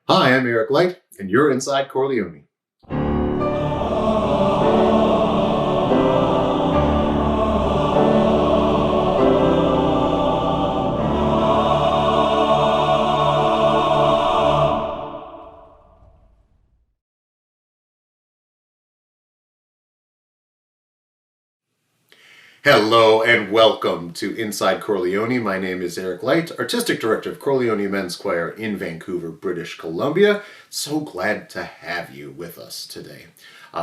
Hi, I'm Eric Light, and you're inside Corleone. Hello and welcome to Inside Corleone. My name is Eric Light, Artistic Director of Corleone Men's Choir in Vancouver, British Columbia. So glad to have you with us today.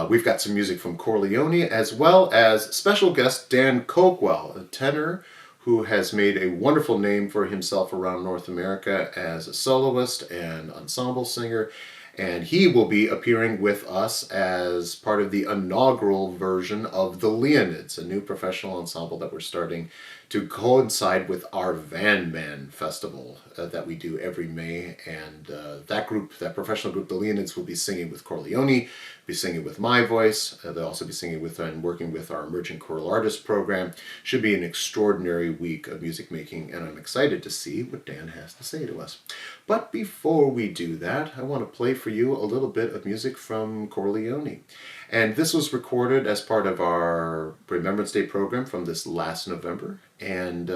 We've got some music from Corleone as well as special guest Dan Coakwell, a tenor who has made a wonderful name for himself around North America as a soloist and ensemble singer. And he will be appearing with us as part of the inaugural version of the Leonids, a new professional ensemble that we're starting to coincide with our Van Man Festival that we do every May. And that professional group, the Leonids, will be singing with Corleone, be singing with my voice. They'll also be singing with and working with our Emerging Choral Artist program. Should be an extraordinary week of music making, and I'm excited to see what Dan has to say to us. But before we do that, I want to play for you a little bit of music from Corleone. And this was recorded as part of our Remembrance Day program from this last November. And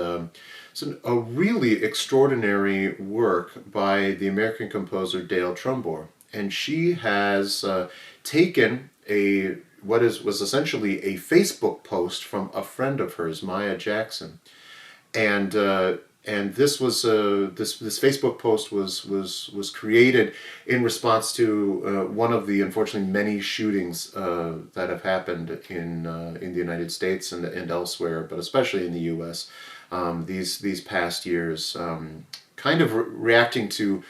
it's a really extraordinary work by the American composer Dale Trumbore. And she has taken what was essentially a Facebook post from a friend of hers, Maya Jackson. And this was this Facebook post was created in response to one of the unfortunately many shootings that have happened in the United States and elsewhere, but especially in the U.S. These past years, kind of reacting to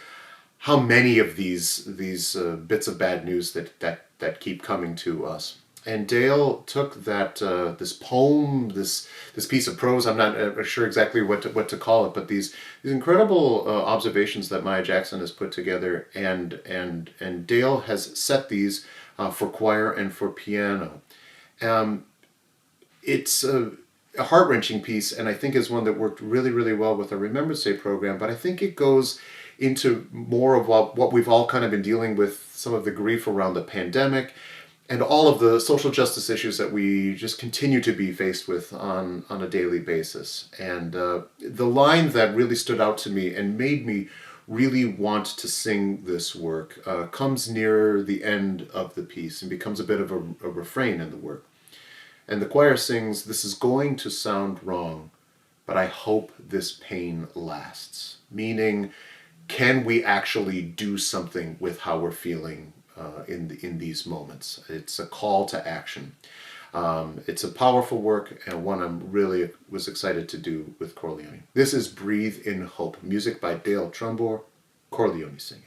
how many of these bits of bad news that keep coming to us. And Dale took that this poem, this piece of prose. I'm not sure exactly what to call it, but these incredible observations that Maya Jackson has put together, and Dale has set these for choir and for piano. It's a heart-wrenching piece, and I think is one that worked really, really well with our Remembrance Day program. But I think it goes into more of what we've all kind of been dealing with, some of the grief around the pandemic, and all of the social justice issues that we just continue to be faced with on a daily basis. And the line that really stood out to me and made me really want to sing this work comes near the end of the piece and becomes a bit of a refrain in the work. And the choir sings, "This is going to sound wrong, but I hope this pain lasts." Meaning, can we actually do something with how we're feeling in these moments? It's a call to action. It's a powerful work, and one I'm really was excited to do with Corleone. This is Breathe in Hope, music by Dale Trumbore, Corleone singing.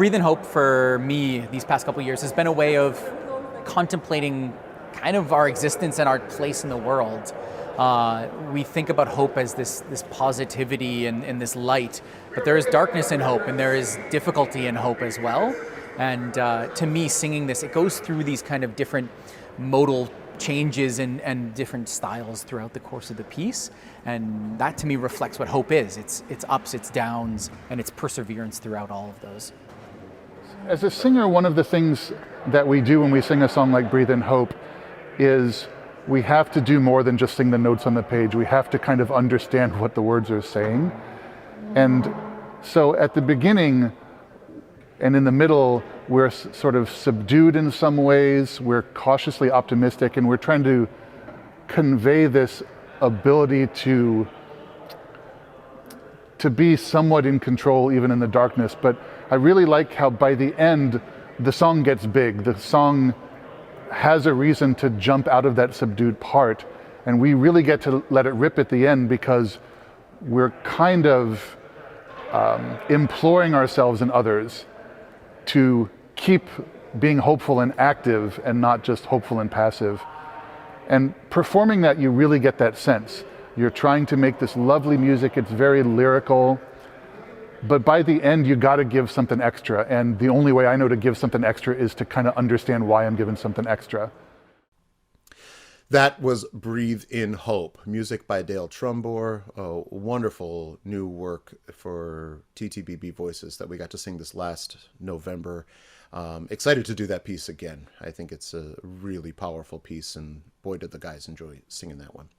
Breathe in Hope for me these past couple of years has been a way of contemplating kind of our existence and our place in the world. We think about hope as this positivity and this light, but there is darkness in hope, and there is difficulty in hope as well. And to me, singing this, it goes through these kind of different modal changes and different styles throughout the course of the piece. And that to me reflects what hope is. It's ups, it's downs, and it's perseverance throughout all of those. As a singer, one of the things that we do when we sing a song like Breathe in Hope is we have to do more than just sing the notes on the page. We have to kind of understand what the words are saying. And so at the beginning and in the middle, we're sort of subdued in some ways, we're cautiously optimistic, and we're trying to convey this ability to be somewhat in control even in the darkness. But I really like how by the end, the song gets big. The song has a reason to jump out of that subdued part, and we really get to let it rip at the end because we're kind of imploring ourselves and others to keep being hopeful and active and not just hopeful and passive. And performing that, you really get that sense. You're trying to make this lovely music, it's very lyrical, but by the end you got to give something extra, and the only way I know to give something extra is to kind of understand why I'm giving something extra. That was Breathe in Hope, music by Dale Trumbore, a wonderful new work for TTBB Voices that we got to sing this last November. Excited to do that piece again. I think it's a really powerful piece, and boy, did the guys enjoy singing that one.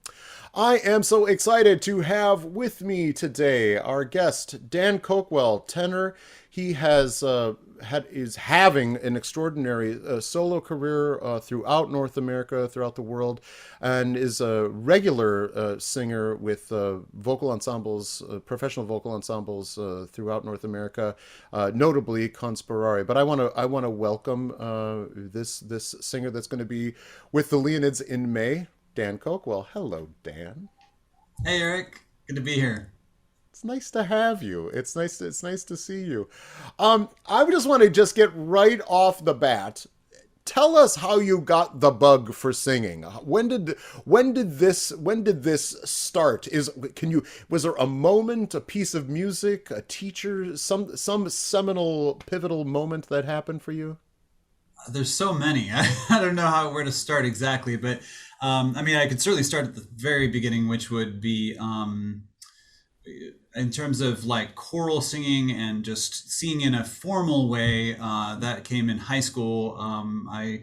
I am so excited to have with me today our guest, Dan Coakwell, tenor. He is having an extraordinary solo career throughout North America, throughout the world, and is a regular singer with vocal ensembles, professional vocal ensembles throughout North America, notably Conspirare. But I want to welcome this singer that's going to be with the Leonids in May, Dan Coakwell. Hello, Dan. Hey, Eric. Good to be here. It's nice to have you. It's nice to see you. I just want to just get right off the bat. Tell us how you got the bug for singing. When did this start? Was there a moment, a piece of music, a teacher, some seminal, pivotal moment that happened for you? There's so many. I don't know where to start exactly, but I could certainly start at the very beginning, which would be in terms of like choral singing and just singing in a formal way. That came in high school. My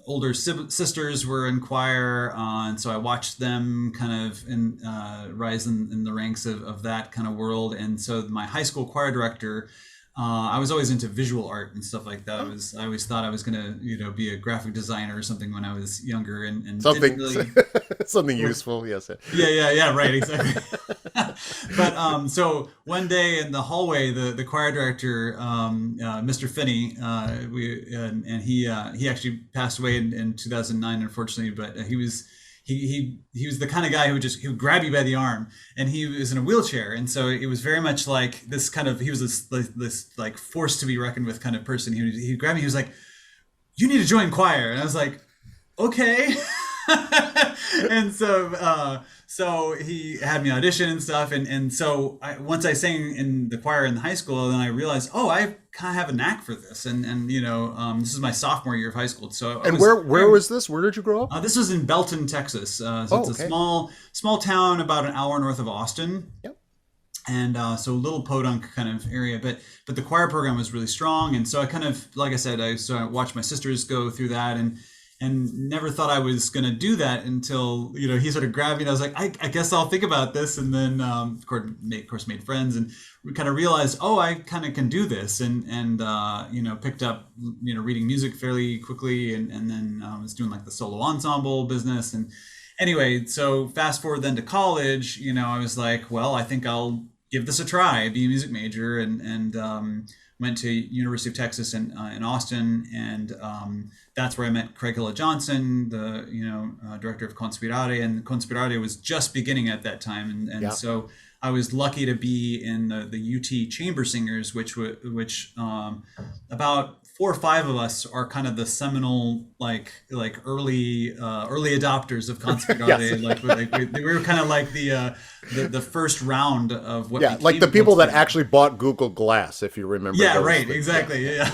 older sisters were in choir, and so I watched them kind of rise in the ranks of that kind of world. And so my high school choir director, I was always into visual art and stuff like that. I always thought I was gonna, be a graphic designer or something when I was younger, and something really... something useful. Yes. Yeah. Right. Exactly. But so one day in the hallway, the choir director, Mr. Finney, he actually passed away in 2009, unfortunately. But he was the kind of guy who would grab you by the arm, and he was in a wheelchair, and so it was very much like this kind of, he was this like force to be reckoned with kind of person. He grabbed me, he was like, "You need to join choir," and I was like, "Okay." And so he had me audition and stuff, and so once I sang in the choir in the high school, then I realized, I kind of have a knack for this, and this is my sophomore year of high school. So where was this? Where did you grow up? This was in Belton, Texas. It's a small town about an hour north of Austin. Yep. And so a little podunk kind of area, but the choir program was really strong, and so I kind of, like I said, I watched my sisters go through that, and never thought I was going to do that until, he sort of grabbed me, and I was like, I guess I'll think about this. And then, of course, made friends, and we kind of realized, I kind of can do this, and picked up, reading music fairly quickly, and then was doing like the solo ensemble business. And anyway, so fast forward then to college, I was like, well, I think I'll give this a try, be a music major, and went to University of Texas in Austin, and that's where I met Craig Hilla-Johnson, the director of Conspirare, and Conspirare was just beginning at that time, and so I was lucky to be in the UT Chamber Singers, which about 4 or 5 of us are kind of the seminal early adopters of Conspirare. Yes. We were kind of like the first round of what. Yeah, like the people that actually bought Google Glass, if you remember. Yeah, right, things. Exactly. Yeah.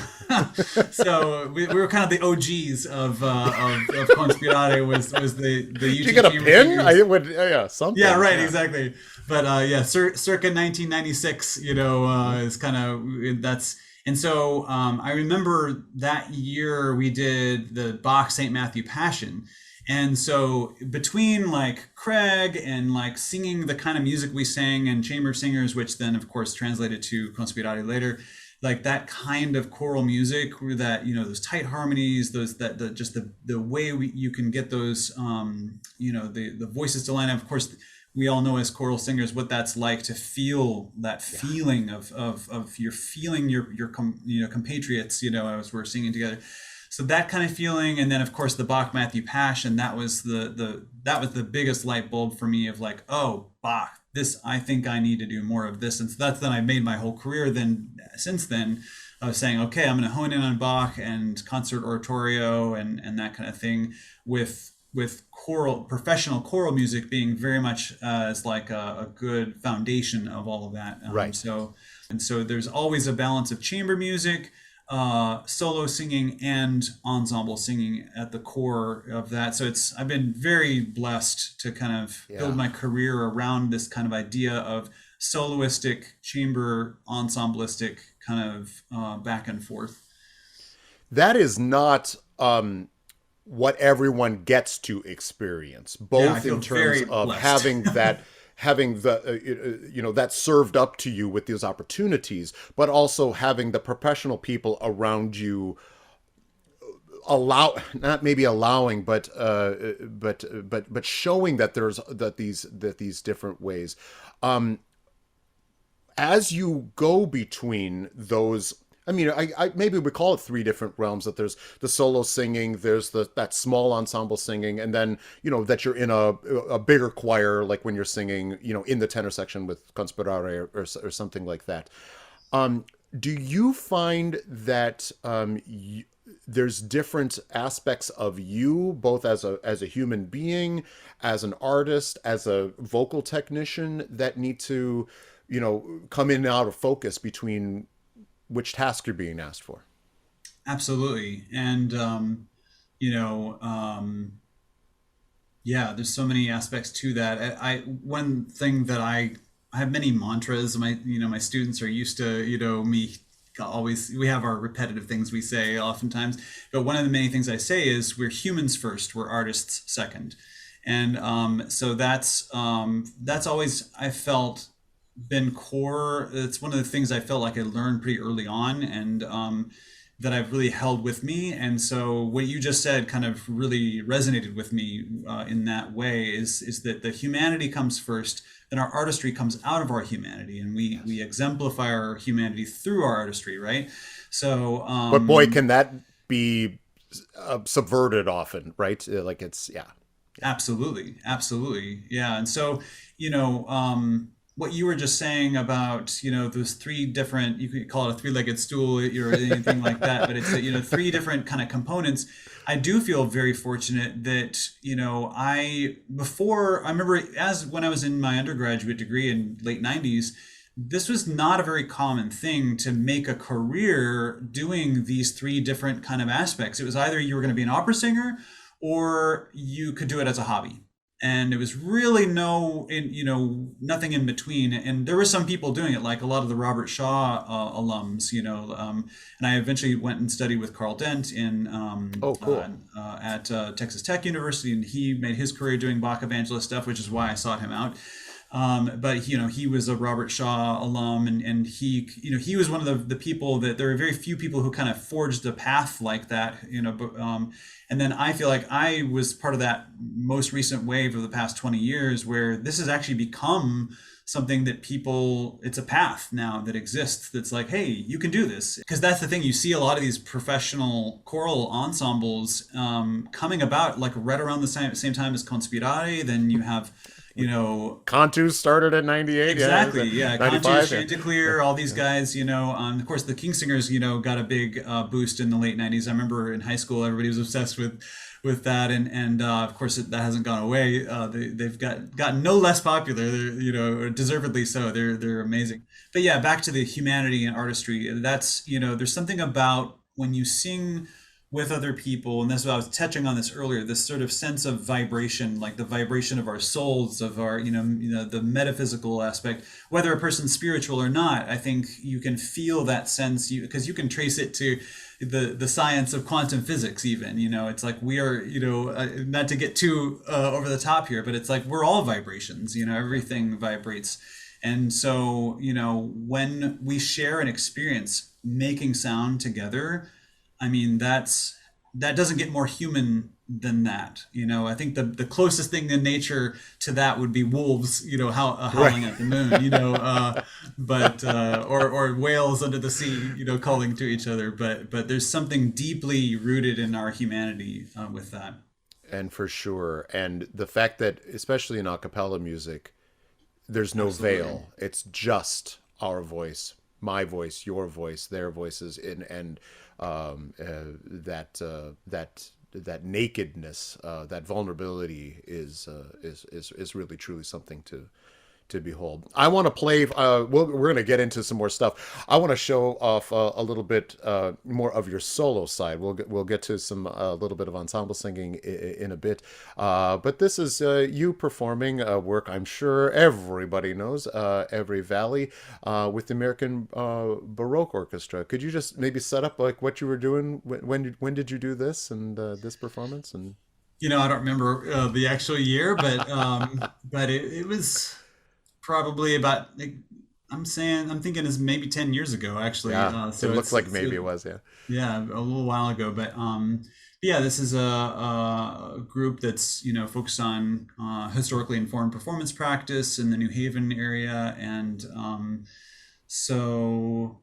So we were kind of the OGs of Conspirare. Was the UT Did you get a Chamber pin? Singers. Something. Yeah, right, exactly. But circa 1996, is kind of that's. And so I remember that year we did the Bach St. Matthew Passion. And so between like Craig and like singing the kind of music we sang and chamber singers, which then of course translated to Conspirare later, like that kind of choral music that, those tight harmonies, the way you can get those, the voices to line up. Of course, we all know as choral singers what that's like to feel that feeling of you're feeling your compatriots, as we're singing together. So that kind of feeling, and then of course the Bach Matthew Passion, that was the biggest light bulb for me of like, oh, Bach, this, I think I need to do more of this. And so that's then I made my whole career since then of saying, okay, I'm going to hone in on Bach and concert oratorio and that kind of thing with professional choral music being very much as like a good foundation of all of that. Right. So there's always a balance of chamber music, solo singing, and ensemble singing at the core of that. So I've been very blessed to kind of build my career around this kind of idea of soloistic, chamber, ensemblistic kind of back and forth. That is not what everyone gets to experience, both in terms of having that having the that served up to you with those opportunities, but also having the professional people around you not maybe allowing, but showing that these different ways. As you go between those, I mean, I maybe we call it 3 different realms. That there's the solo singing, there's that small ensemble singing, and then that you're in a bigger choir, like when you're singing, in the tenor section with Conspirare or something like that. Do you find that there's different aspects of you, both as a human being, as an artist, as a vocal technician, that need to come in and out of focus between which task you're being asked for? Absolutely. And, there's so many aspects to that. One thing that I have many mantras. My students are used to, me always, we have our repetitive things we say oftentimes, but one of the many things I say is we're humans first, we're artists second. And so that's always, I felt, been core. It's one of the things I felt like I learned pretty early on, and that I've really held with me. And so what you just said kind of really resonated with me in that way, is that the humanity comes first, then our artistry comes out of our humanity, and we exemplify our humanity through our artistry, right? So but boy, can that be subverted often, right? Like it's absolutely yeah. And so what you were just saying about, those 3 different, you could call it a 3-legged stool or anything like that, but it's, 3 different kind of components. I do feel very fortunate that, I remember when I was in my undergraduate degree in late 90s, this was not a very common thing to make a career doing these 3 different kind of aspects. It was either you were going to be an opera singer or you could do it as a hobby. And it was really nothing in between. And there were some people doing it, like a lot of the Robert Shaw alums, and I eventually went and studied with Carl Dent at Texas Tech University, and he made his career doing Bach evangelist stuff, which is why I sought him out. But he was a Robert Shaw alum, and he was one of the people that there were very few people who kind of forged a path like that, and then I feel like I was part of that most recent wave of the past 20 years where this has actually become something that it's a path now that exists, that's like, hey, you can do this. Because that's the thing, you see a lot of these professional choral ensembles coming about like right around the same time as Conspirare. Then you have Cantu started at 98. Exactly. Yeah, Cantu, 95. Chanticleer, all these guys, of course, the King Singers, got a big boost in the late 90s. I remember in high school, everybody was obsessed with that. And of course, that hasn't gone away. They've gotten no less popular, deservedly so. They're amazing. But yeah, back to the humanity and artistry. That's, there's something about when you sing with other people, and that's what I was touching on this earlier, this sort of sense of vibration, like the vibration of our souls, of our, the metaphysical aspect, whether a person's spiritual or not. I think you can feel that sense, because you can trace it to the science of quantum physics even. It's like we are, not to get too over the top here, but it's like we're all vibrations, everything vibrates. And so, when we share an experience making sound together, I mean, that doesn't get more human than that. I think the closest thing in nature to that would be wolves, howling at the moon, but or whales under the sea, calling to each other. But there's something deeply rooted in our humanity with that. And for sure. And the fact that, especially in a cappella music, there's no veil. It's just our voice, my voice, your voice, their voices, and that nakedness, that vulnerability is really truly something to behold. I want to play. We're going to get into some more stuff. I want to show off a little bit more of your solo side. We'll get to some a little bit of ensemble singing in a bit. But this is you performing work I'm sure everybody knows, Every Valley, with the American Baroque Orchestra. Could you just maybe set up like what you were doing? When did you do this and this performance? And I don't remember the actual year, but it was probably about, I'm thinking is maybe 10 years ago, actually. Yeah, So it looks like maybe it was, yeah. Yeah, a little while ago. But yeah, this is a group that's, focused on historically informed performance practice in the New Haven area. And so,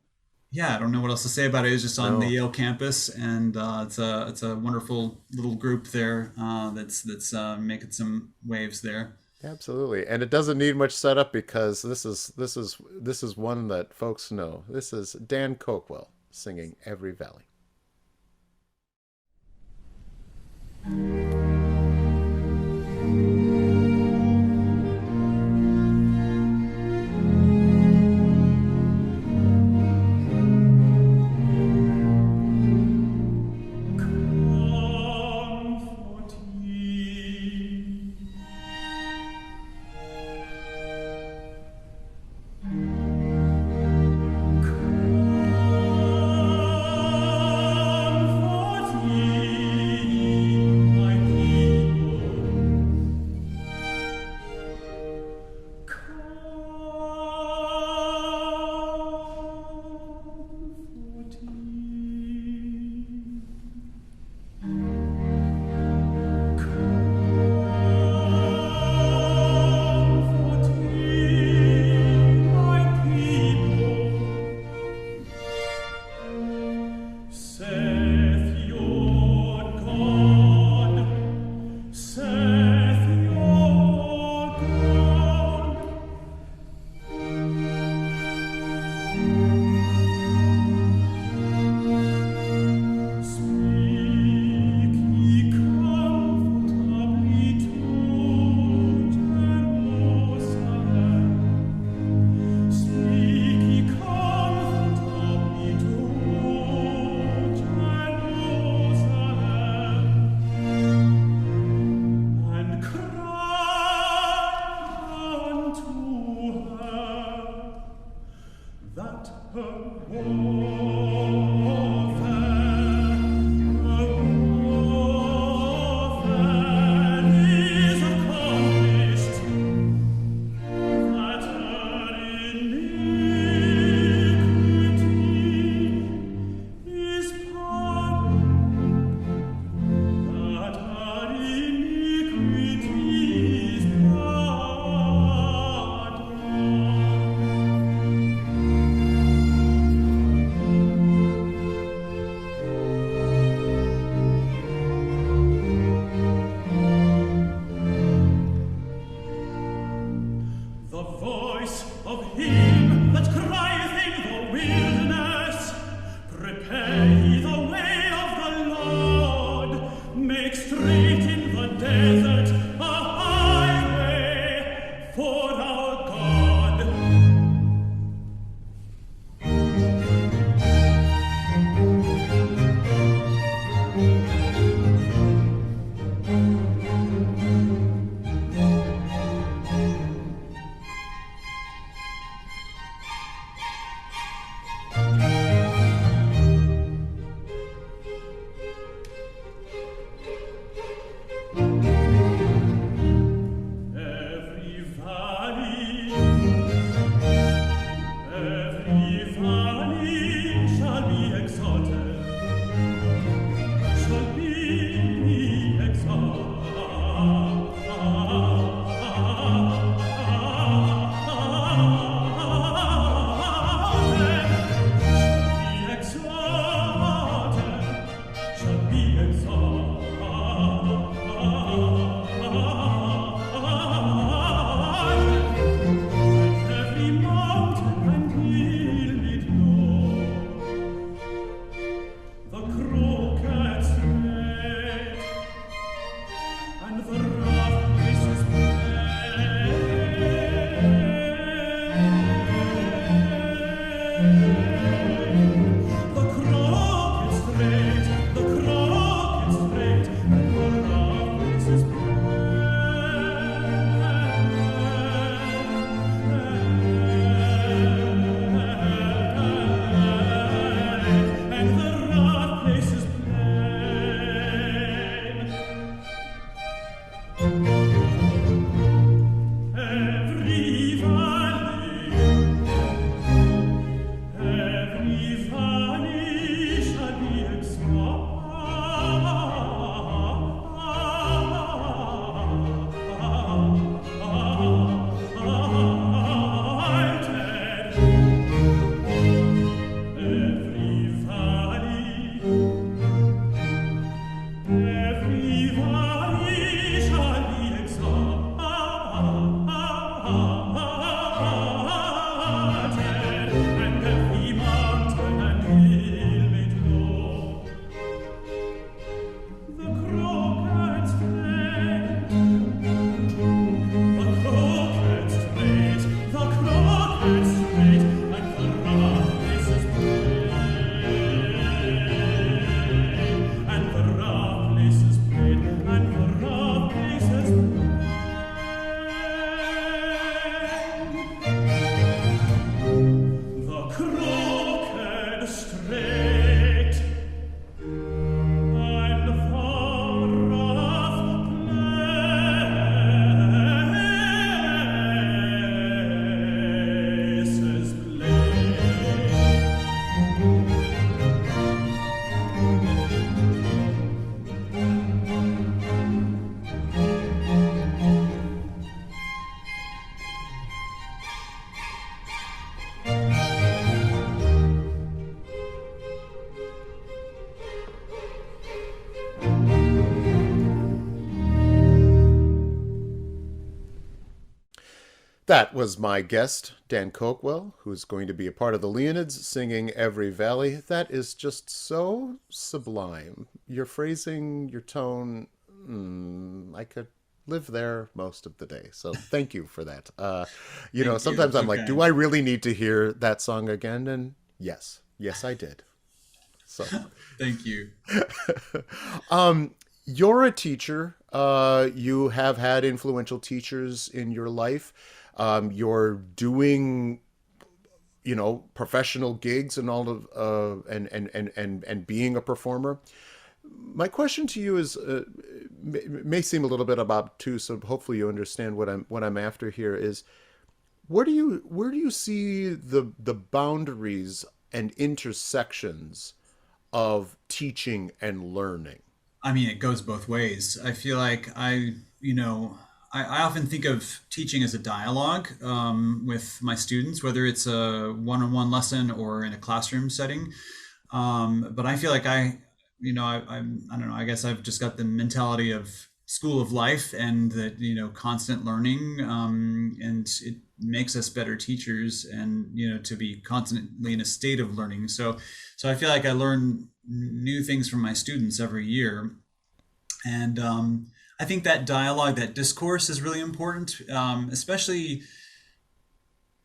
yeah, I don't know what else to say about it. It's just on the Yale campus. And it's a wonderful little group there that's making some waves there. Absolutely, and it doesn't need much setup because this is one that folks know. This is Dan Coakwell singing Every Valley. That was my guest, Dan Coakwell, who's going to be a part of the Leonids singing Every Valley. That is just so sublime. Your phrasing, your tone, I could live there most of the day. So thank you for that. Sometimes I'm like, do I really need to hear that song again? And yes, I did. So thank you. You're a teacher. You have had influential teachers in your life. You're doing, professional gigs and all of, and being a performer. My question to you is, may seem a little bit obtuse, so hopefully you understand what I'm after here. Is where do you see the boundaries and intersections of teaching and learning? I mean, it goes both ways. I feel like I often think of teaching as a dialogue with my students, whether it's a one-on-one lesson or in a classroom setting. But I feel like I don't know, I guess I've just got the mentality of school of life, and that, constant learning, and it makes us better teachers, and, to be constantly in a state of learning. So I feel like I learn new things from my students every year. And I think that dialogue, that discourse is really important, especially,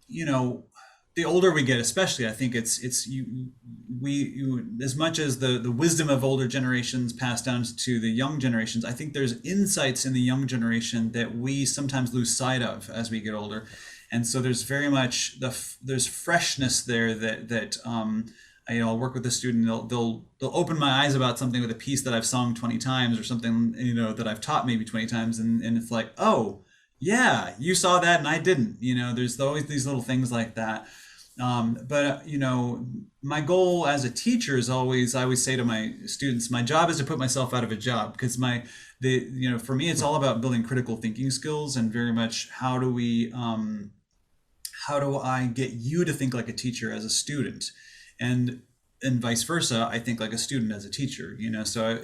the older we get, especially. I think it's as much as the wisdom of older generations passed down to the young generations, I think there's insights in the young generation that we sometimes lose sight of as we get older. And so there's very much there's freshness there that I'll work with a student, they'll open my eyes about something with a piece that I've sung 20 times or something, that I've taught maybe 20 times. And it's like, oh yeah, you saw that and I didn't. There's always these little things like that. But my goal as a teacher is always, I always say to my students, my job is to put myself out of a job, because for me, it's all about building critical thinking skills, and very much how do I get you to think like a teacher as a student, and vice versa. I think like a student as a teacher, so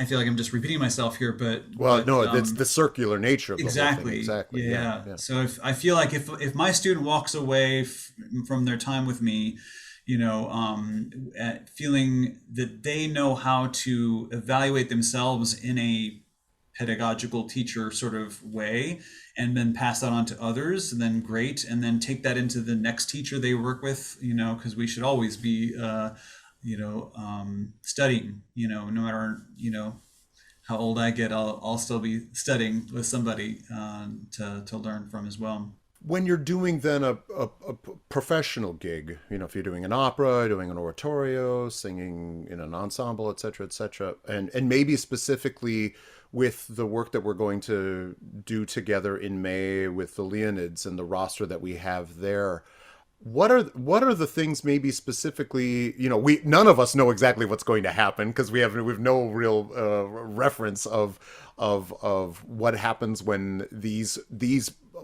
I feel like I'm just repeating myself here, but it's the circular nature of the whole thing. Exactly. Yeah. So if I feel like if my student walks away from their time with me, feeling that they know how to evaluate themselves in a pedagogical teacher sort of way, and then pass that on to others, and then great, and then take that into the next teacher they work with, because we should always be studying, no matter, how old I get, I'll still be studying with somebody to learn from as well. When you're doing then a professional gig, if you're doing an opera, doing an oratorio, singing in an ensemble, et cetera, and maybe specifically with the work that we're going to do together in May with the Leonids and the roster that we have there, what are the things maybe specifically, none of us know exactly what's going to happen, because we have no real reference of what happens when these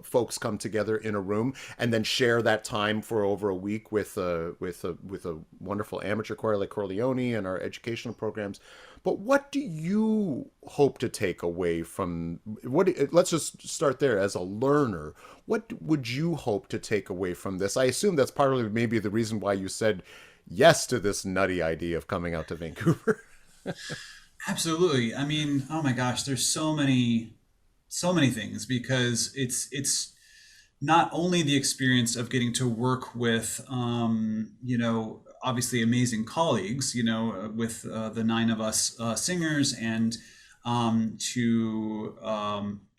folks come together in a room and then share that time for over a week with a wonderful amateur choir like Corleone and our educational programs. But what do you hope to take away from let's just start there. As a learner, what would you hope to take away from this? I assume that's partly maybe the reason why you said yes to this nutty idea of coming out to Vancouver. Absolutely. I mean, oh my gosh, there's so many things, because it's not only the experience of getting to work with, obviously amazing colleagues, with the 9 of us singers, and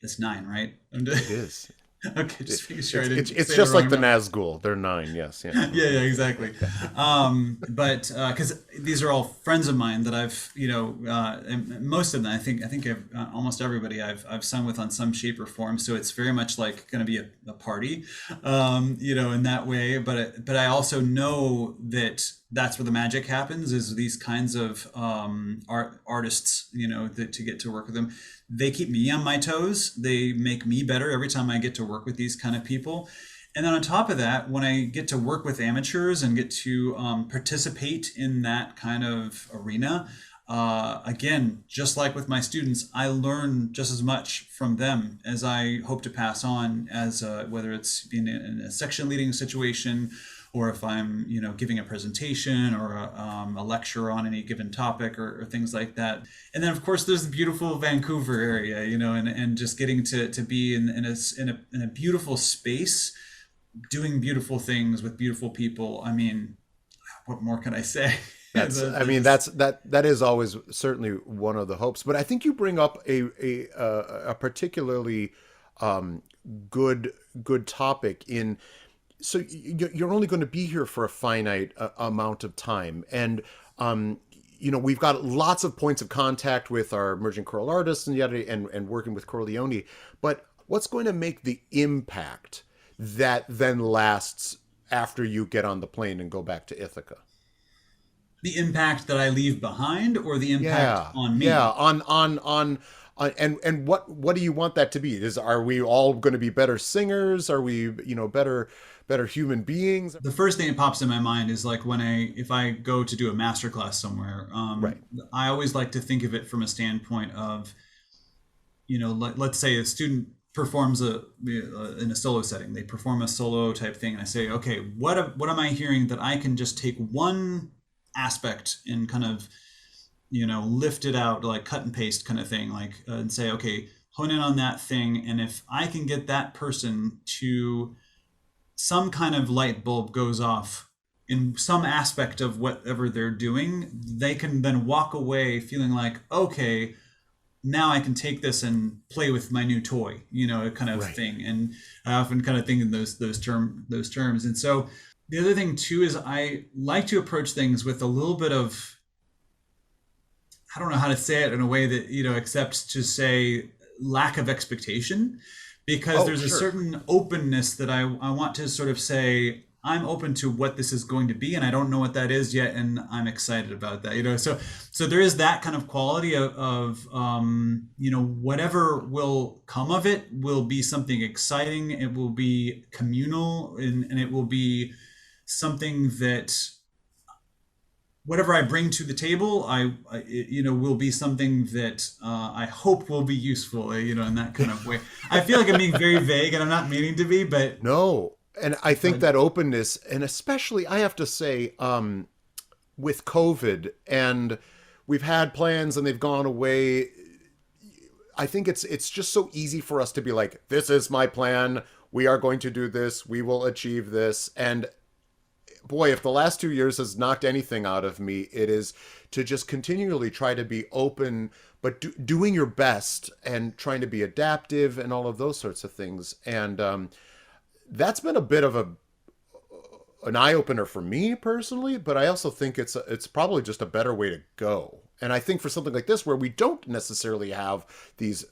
it's 9, right? It is. Okay, just making sure it's just like the Nazgul. They're 9, yes. Yeah, yeah, exactly. But because these are all friends of mine that I've, and most of them, I think almost everybody I've sung with on some shape or form. So it's very much like going to be a party, in that way. But I also know that that's where the magic happens, is these kinds of artists, to get to work with them. They keep me on my toes. They make me better every time I get to work with these kind of people. And then on top of that, when I get to work with amateurs and get to participate in that kind of arena, again, just like with my students, I learn just as much from them as I hope to pass on, as whether it's being in a section leading situation, or if I'm, giving a presentation or a lecture on any given topic, or things like that. And then, of course, there's the beautiful Vancouver area, and just getting to be in a beautiful space, doing beautiful things with beautiful people. I mean, what more can I say? That is always certainly one of the hopes. But I think you bring up a particularly good topic in. So you're only going to be here for a finite amount of time, and we've got lots of points of contact with our emerging choral artists and working with Chor Leoni. But what's going to make the impact that then lasts after you get on the plane and go back to Ithaca? The impact that I leave behind, or the impact on me? Yeah, on and what do you want that to be? Are we all going to be better singers? Are we better human beings? The first thing that pops in my mind is like if I go to do a master class somewhere. Right. I always like to think of it from a standpoint of, let's say a student performs in a solo setting. They perform a solo type thing, and I say, okay, what am I hearing that I can just take one aspect and kind of lift it out, like cut and paste kind of thing, like and say, okay, hone in on that thing, and if I can get that person to some kind of light bulb goes off in some aspect of whatever they're doing, they can then walk away feeling like, okay, now I can take this and play with my new toy, kind of thing. And I often kind of think in those terms. And so the other thing too is I like to approach things with a little bit of, I don't know how to say it in a way that, except to say lack of expectation, because there's a certain openness that I want to sort of say, I'm open to what this is going to be, and I don't know what that is yet, and I'm excited about that. So there is that kind of quality of whatever will come of it will be something exciting. It will be communal, and it will be something that whatever I bring to the table, I will be something that I hope will be useful, in that kind of way. I feel like I'm being very vague, and I'm not meaning to be, but no. And I think that openness, and especially I have to say, with COVID, and we've had plans and they've gone away. I think it's just so easy for us to be like, this is my plan. We are going to do this. We will achieve this. And boy, if the last 2 years has knocked anything out of me, it is to just continually try to be open, but doing your best and trying to be adaptive and all of those sorts of things. And that's been a bit of an eye-opener for me personally, but I also think it's probably just a better way to go. And I think for something like this, where we don't necessarily have these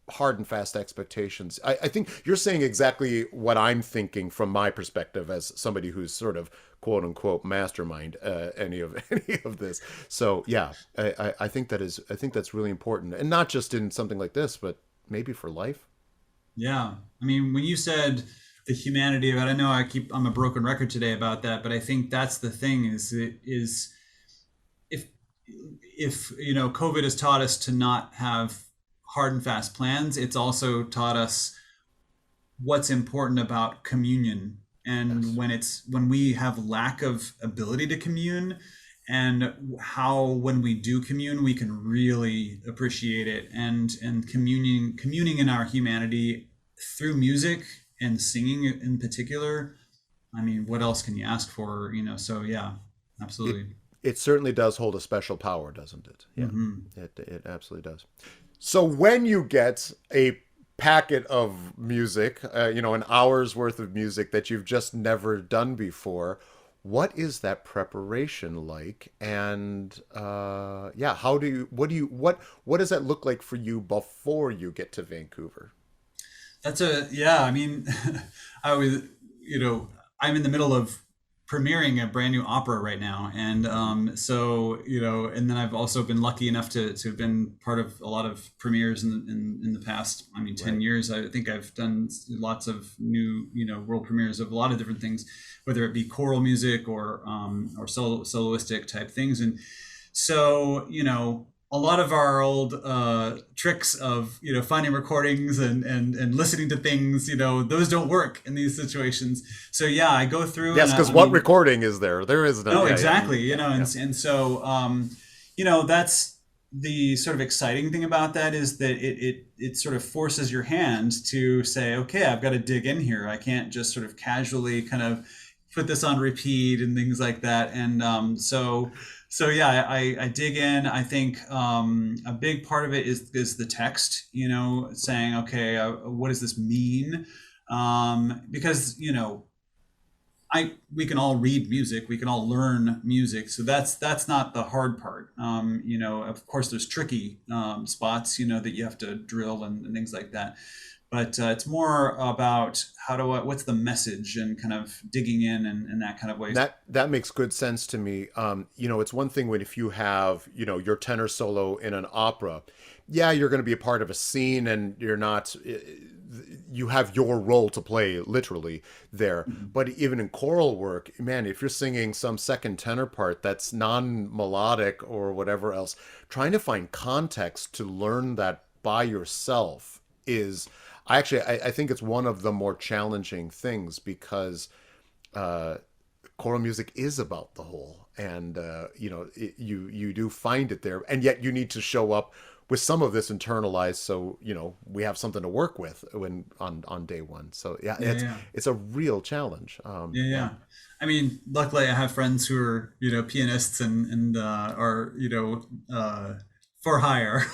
hard and fast expectations, I think you're saying exactly what I'm thinking from my perspective as somebody who's sort of quote unquote mastermind any of this. So yeah, I think that's really important, and not just in something like this, but maybe for life. Yeah. I mean, when you said the humanity of it, I know I'm a broken record today about that, but I think that's the thing is if COVID has taught us to not have hard and fast plans, it's also taught us what's important about communion. And yes. when we have lack of ability to commune, and how when we do commune, we can really appreciate it, and communing in our humanity through music and singing in particular. I mean, what else can you ask for? So yeah, absolutely. It certainly does hold a special power, doesn't it? Yeah, mm-hmm. It absolutely does. So when you get a packet of music, an hour's worth of music that you've just never done before, what is that preparation like? And what does that look like for you before you get to Vancouver? I mean, I always, I'm in the middle of premiering a brand new opera right now. And so, and then I've also been lucky enough to have been part of a lot of premieres in the past, 10 years. I think I've done lots of new, world premieres of a lot of different things, whether it be choral music or soloistic type things. And So, a lot of our old tricks of, finding recordings and listening to things, those don't work in these situations. So yeah, I go through. Yes, because what recording is there? There is no. No, exactly. And so, that's the sort of exciting thing about that, is that it sort of forces your hand to say, okay, I've got to dig in here. I can't just sort of casually kind of put this on repeat and things like that. And so yeah, I dig in. I think a big part of it is the text, saying, okay, what does this mean? Because, we can all read music, we can all learn music, so that's not the hard part. Of course, there's tricky spots, that you have to drill and things like that. But it's more about what's the message, and kind of digging in that kind of way. That makes good sense to me. It's one thing if you have, your tenor solo in an opera, yeah, you're going to be a part of a scene, and you have your role to play literally there. Mm-hmm. But even in choral work, man, if you're singing some second tenor part that's non-melodic or whatever else, trying to find context to learn that by yourself is... I think it's one of the more challenging things, because choral music is about the whole, and you do find it there, and yet you need to show up with some of this internalized, so we have something to work with when on day one. So it's a real challenge. I mean, luckily I have friends who are pianists and are for hire.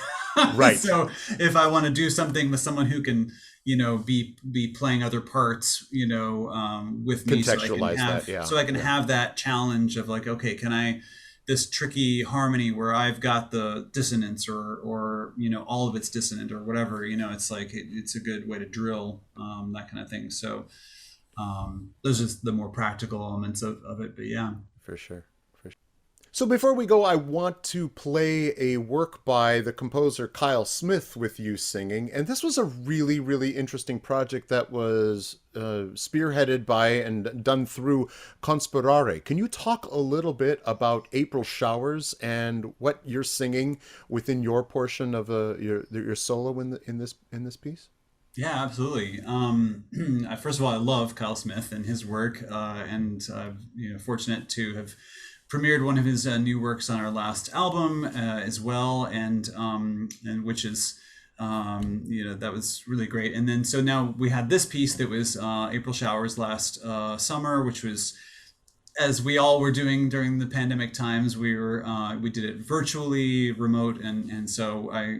Right. So if I want to do something with someone who can, be playing other parts, with me, so I can have that challenge of like, okay, can this tricky harmony where I've got the dissonance or all of it's dissonant or whatever, it's like, it's a good way to drill that kind of thing. So those are the more practical elements of it, but yeah. For sure. So before we go, I want to play a work by the composer Kyle Smith with you singing. And this was a really, really interesting project that was spearheaded by and done through Conspirare. Can you talk a little bit about April Showers and what you're singing within your portion of your solo in this piece? Yeah, absolutely. First of all, I love Kyle Smith and his work, and fortunate to have premiered one of his new works on our last album as well, and which is that was really great. And then so now we had this piece that was April Showers last summer, which was, as we all were doing during the pandemic times, we did it virtually, remote, and so I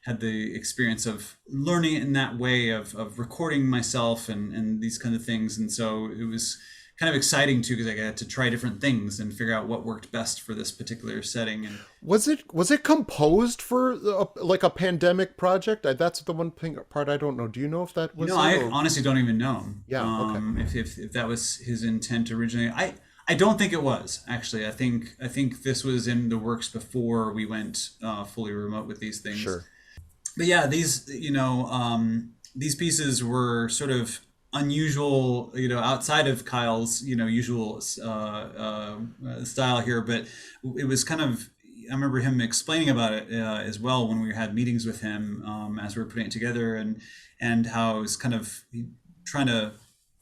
had the experience of learning in that way of recording myself and these kind of things, and so it was kind of exciting too, because I got to try different things and figure out what worked best for this particular setting. And was it composed for like a pandemic project? That's the one part I don't know. Do you know if that was? I honestly don't even know. Yeah. Okay. If that was his intent originally, I don't think it was actually. I think this was in the works before we went fully remote with these things. Sure. But yeah, these these pieces were sort of unusual, outside of Kyle's, usual style here, but it was kind of, I remember him explaining about it as well when we had meetings with him as we were putting it together, and how it was kind of trying to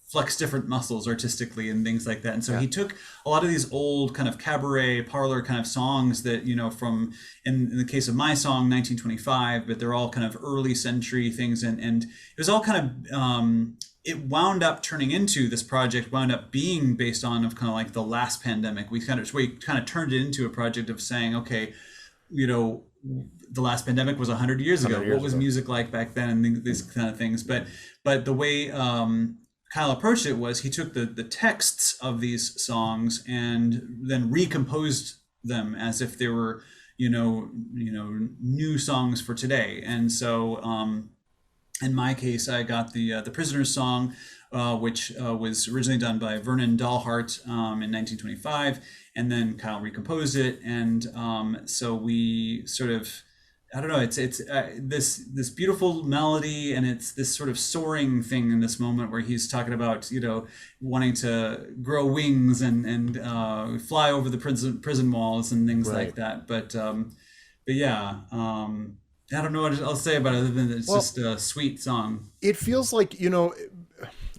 flex different muscles artistically and things like that. And so he took a lot of these old kind of cabaret parlor kind of songs that, from, in the case of my song, 1925, but they're all kind of early century things. And it was all kind of, it wound up turning into, this project wound up being based on of kind of like the last pandemic. We kind of turned it into a project of saying, okay, the last pandemic was 100 years ago. What was music like back then, and these kind of things. But the way Kyle approached it was he took the texts of these songs and then recomposed them as if they were, new songs for today. And so, in my case, I got the Prisoner's Song, which was originally done by Vernon Dalhart in 1925, and then Kyle recomposed it. And so we sort of I don't know. It's this beautiful melody, and it's this sort of soaring thing in this moment where he's talking about, you know, wanting to grow wings and fly over the prison walls and things like that. But yeah, I don't know what I'll say about it other than it's just a sweet song. It feels like, you know,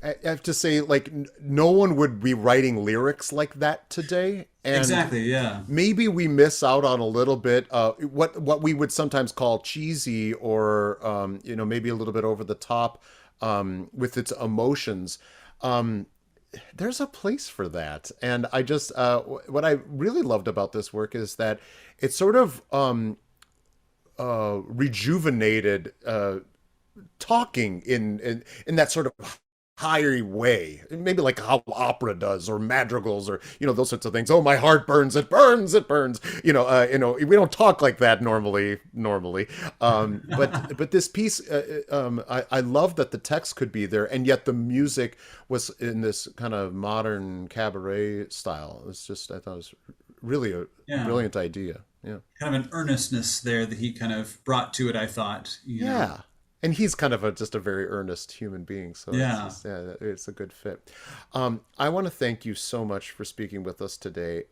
I have to say, like, no one would be writing lyrics like that today. And exactly, yeah. maybe we miss out on a little bit what we would sometimes call cheesy, or you know, maybe a little bit over the top with its emotions. There's a place for that, and I just what I really loved about this work is that it's sort of rejuvenated talking in that sort of higher way, maybe like how opera does, or madrigals, or, you know, those sorts of things. Oh, my heart burns, it burns, it burns. You know, we don't talk like that normally. But this piece, I love that the text could be there, and yet the music was in this kind of modern cabaret style. It's just, I thought it was really a brilliant idea. Yeah, kind of an earnestness there that he kind of brought to it, I thought. You know? And he's kind of just a very earnest human being. So it's a good fit. I want to thank you so much for speaking with us today,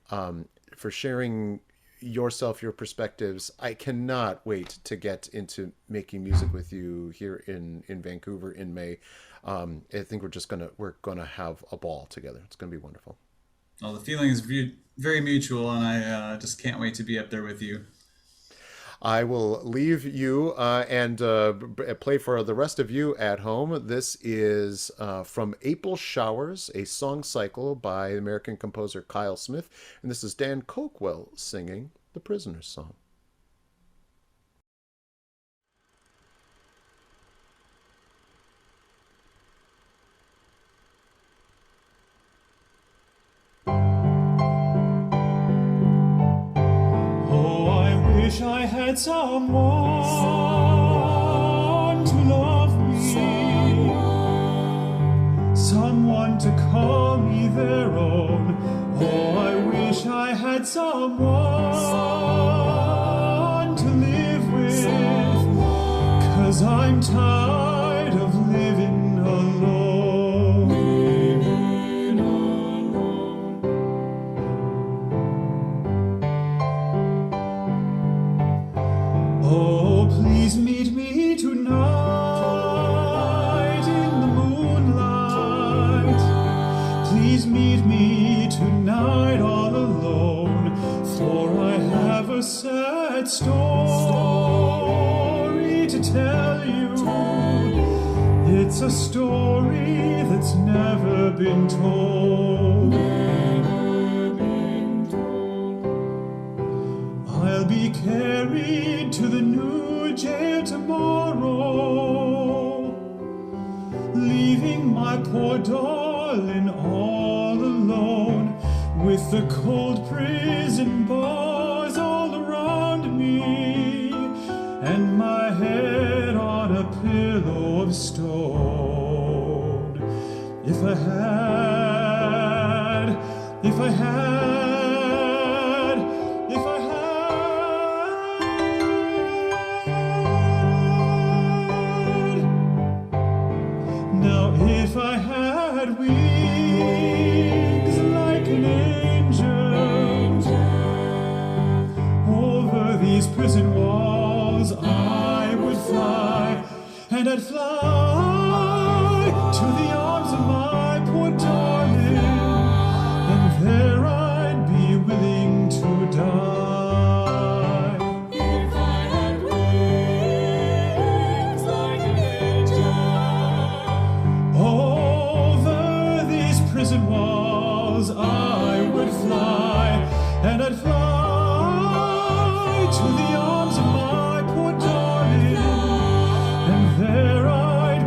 for sharing yourself, your perspectives. I cannot wait to get into making music with you here in Vancouver in May. I think we're gonna have a ball together. It's gonna be wonderful. Well, the feeling is very mutual, and I just can't wait to be up there with you. I will leave you and play for the rest of you at home. This is from April Showers, a song cycle by American composer Kyle Smith. And this is Dan Coakwell singing The Prisoner's Song. I had someone to love me, someone to call me their own. Oh, I wish I had someone to live with, 'cause I'm tired of living alone. Oh, please meet me tonight in the moonlight. Please meet me tonight all alone, for I have a sad story to tell you. It's a story that's never been told. I'll be carried to the new jail tomorrow, leaving my poor darling all alone, with the cold prison bars all around me, and my head on a pillow of stone. If I had If I had wings like an angel, over these prison walls I would fly, and I'd fly to the arms of my poor darling, and there I'd be willing to die. Prison walls I would fly, and I'd fly to the arms of my poor darling, and there I'd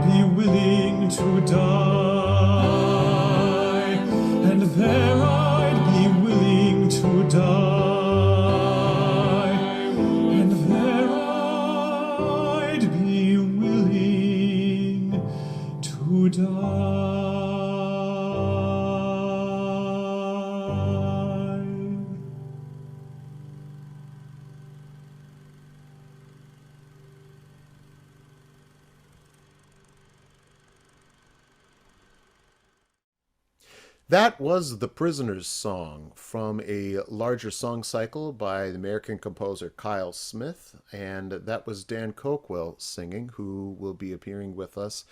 That was The Prisoner's Song from a larger song cycle by the American composer Kyle Smith, and that was Dan Coakwell singing, who will be appearing with us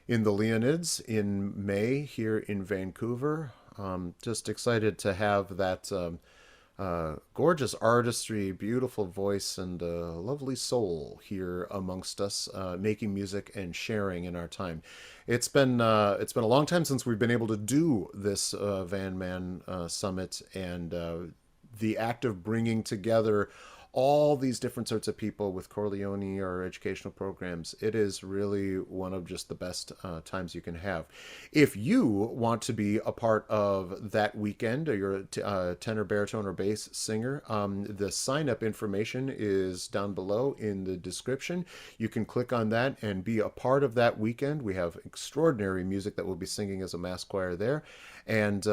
in the Leonids in May here in Vancouver. Just excited to have that gorgeous artistry, beautiful voice, and lovely soul here amongst us, making music and sharing in our time. It's been a long time since we've been able to do this Van Man Summit, and the act of bringing together all these different sorts of people with Corleone or educational programs. It is really one of just the best times you can have. If you want to be a part of that weekend, or you're a tenor, baritone, or bass singer, the sign-up information is down below in the description. You can click on that and be a part of that weekend. We have extraordinary music that we'll be singing as a mass choir there. And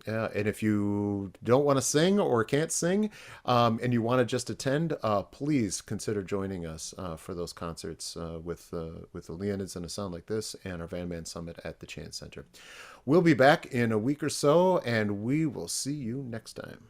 if you don't want to sing or can't sing, and you want to just attend, please consider joining us for those concerts with the Leonids and a sound like this, and our Van Man Summit at the Chance Center. We'll be back in a week or so, and we will see you next time.